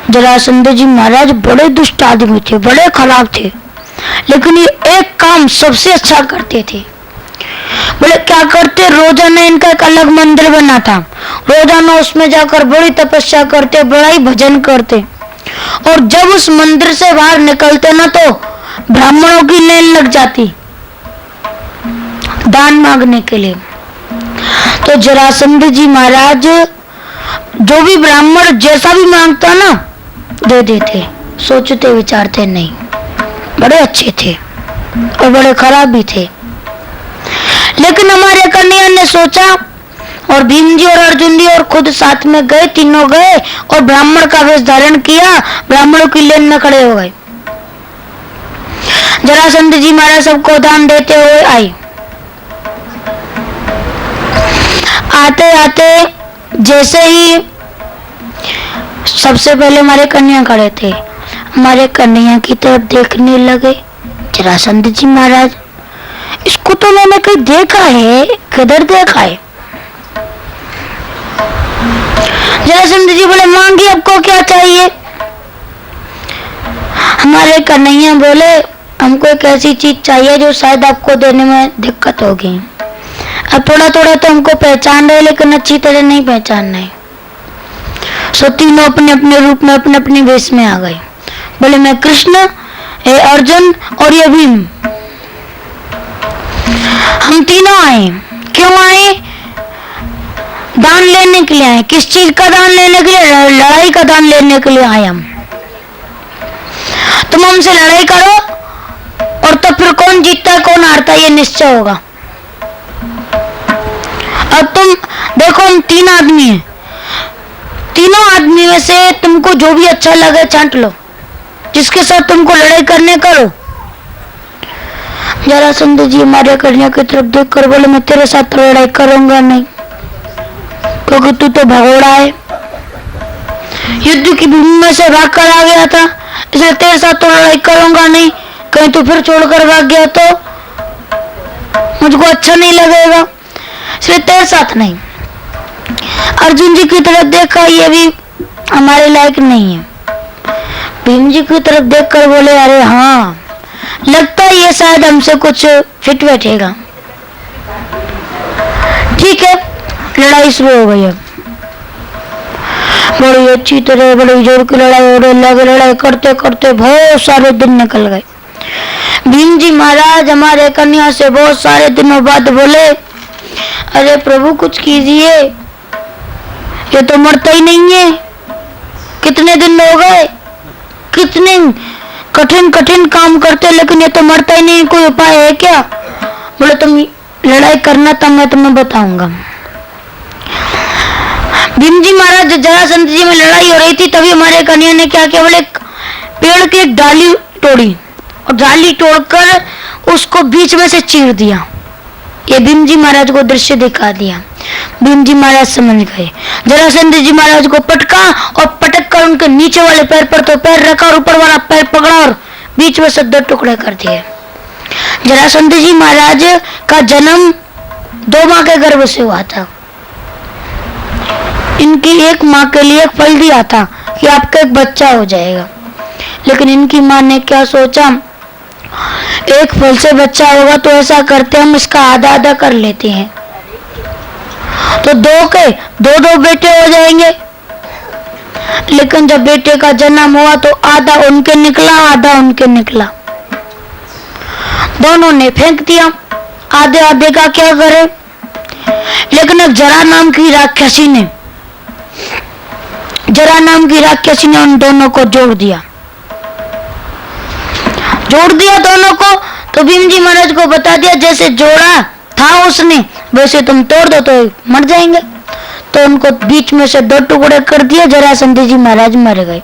जरासंध जी महाराज बड़े दुष्ट आदमी थे, बड़े खराब थे, लेकिन ये एक काम सबसे अच्छा करते थे। बोले क्या करते, रोजाना इनका एक अलग मंदिर बना था, रोजाना उसमें जाकर बड़ी तपस्या करते, बड़ा ही भजन करते, और जब उस मंदिर से बाहर निकलते ना तो ब्राह्मणों की लाइन लग जाती दान मांगने के लिए। तो जरासंध जी महाराज जो भी ब्राह्मण जैसा भी मांगता ना दे देते, सोचते विचारते नहीं, बड़े अच्छे थे और बड़े खराब भी थे। लेकिन हमारे कन्हैया ने सोचा, और भीम जी और अर्जुन जी और खुद साथ में गए, तीनों गए और ब्राह्मण का वेश धारण किया, ब्राह्मणों की लाइन में खड़े हो गए। जरासंध जी महाराज सबको दान देते हुए आए। आते आते जैसे ही सबसे पहले हमारे कन्हैया खड़े थे, हमारे कन्हैया की तरफ देखने लगे। जरासंध जी महाराज, इसको तो मैंने कहीं देखा है, किधर देखा है? जरासंध जी बोले मांगिए, आपको क्या चाहिए? हमारे कन्हैया बोले हमको एक ऐसी चीज चाहिए जो शायद आपको देने में दिक्कत होगी। अब थोड़ा थोड़ा तो हमको पहचान रहे, लेकिन अच्छी तरह नहीं पहचान रहे। सो तीनों अपने अपने रूप में, अपने अपने वेश में आ गए। बोले मैं कृष्ण, ये अर्जुन और ये भीम, हम तीनों आए। क्यों आए? दान लेने के लिए आए। किस चीज का दान लेने के लिए? लड़ाई का दान लेने के लिए आए हम। तुम हमसे लड़ाई करो और तो फिर कौन जीतता है कौन हारता है ये निश्चय होगा। अब तुम देखो, हम 3 आदमी हैं, तीनों आदमी में से तुमको जो भी अच्छा लगे छांट लो, जिसके साथ तुमको लड़ाई करने करो। जरासंध जी हमारे कन्हैया की तरफ देख कर बोले मैं तेरे साथ तो लड़ाई करूंगा नहीं, क्योंकि तू तो भगोड़ा है, युद्ध की भूमि में से भाग कर आ गया था, इसलिए तेरे साथ तो लड़ाई करूंगा नहीं। कहीं तू फिर छोड़कर भाग गया तो मुझको अच्छा नहीं लगेगा, इसलिए तेरे साथ नहीं। अर्जुन जी की तरफ देखा, ये भी हमारे लायक नहीं है। भीम जी की तरफ देखकर बोले अरे हाँ, लगता है ये शायद हमसे कुछ फिट बैठेगा। ठीक है, लड़ाई शुरू हो गई। अब बड़ी अच्छी तरह बड़ी जोर की लड़ाई हो रही, लगे लड़ाई करते करते बहुत सारे दिन निकल गए। भीम जी महाराज हमारे कन्हैया से बहुत सारे दिनों बाद बोले अरे प्रभु कुछ कीजिए, ये तो मरता ही नहीं है, कितने दिन हो गए, कितने कठिन कठिन काम करते लेकिन ये तो मरता ही नहीं, कोई उपाय है क्या? बोले तुम लड़ाई करना तब मैं तुम्हें बताऊंगा। भीम जी महाराज जरासंध जी में लड़ाई हो रही थी, तभी हमारे कन्हैया ने क्या किया, बोले पेड़ की एक डाली तोड़ी और डाली तोड़कर उसको बीच में से चीर दिया। ये भीम जी महाराज को दृश्य दिखा दिया। भीम जी महाराज समझ गए। जरासंध जी महाराज को पटका और पटक कर उनके नीचे वाले पैर पर तो पैर रखा और ऊपर वाला पैर पकड़ा और बीच में से 2 टुकड़े कर दिए। जरासंध जी महाराज का जन्म 2 माँ के गर्भ से हुआ था। इनकी एक माँ के लिए एक फल दिया था कि आपका एक बच्चा हो जाएगा, लेकिन इनकी माँ ने क्या सोचा, एक फल से बच्चा होगा तो ऐसा करते हम इसका आधा आधा कर लेते हैं, तो 2 के 2 बेटे हो जाएंगे। लेकिन जब बेटे का जन्म हुआ तो आधा उनके निकला, आधा उनके निकला, दोनों ने फेंक दिया। आधे आधे का क्या करे? लेकिन एक जरा नाम की राक्षसी ने उन दोनों को जोड़ दिया दोनों को। तो भीम जी महाराज को बता दिया जैसे जोड़ा था उसने वैसे तुम तोड़ दो तो मर जाएंगे। तो उनको बीच में से 2 टुकड़े कर दिए, जरासंध जी महाराज मर गए।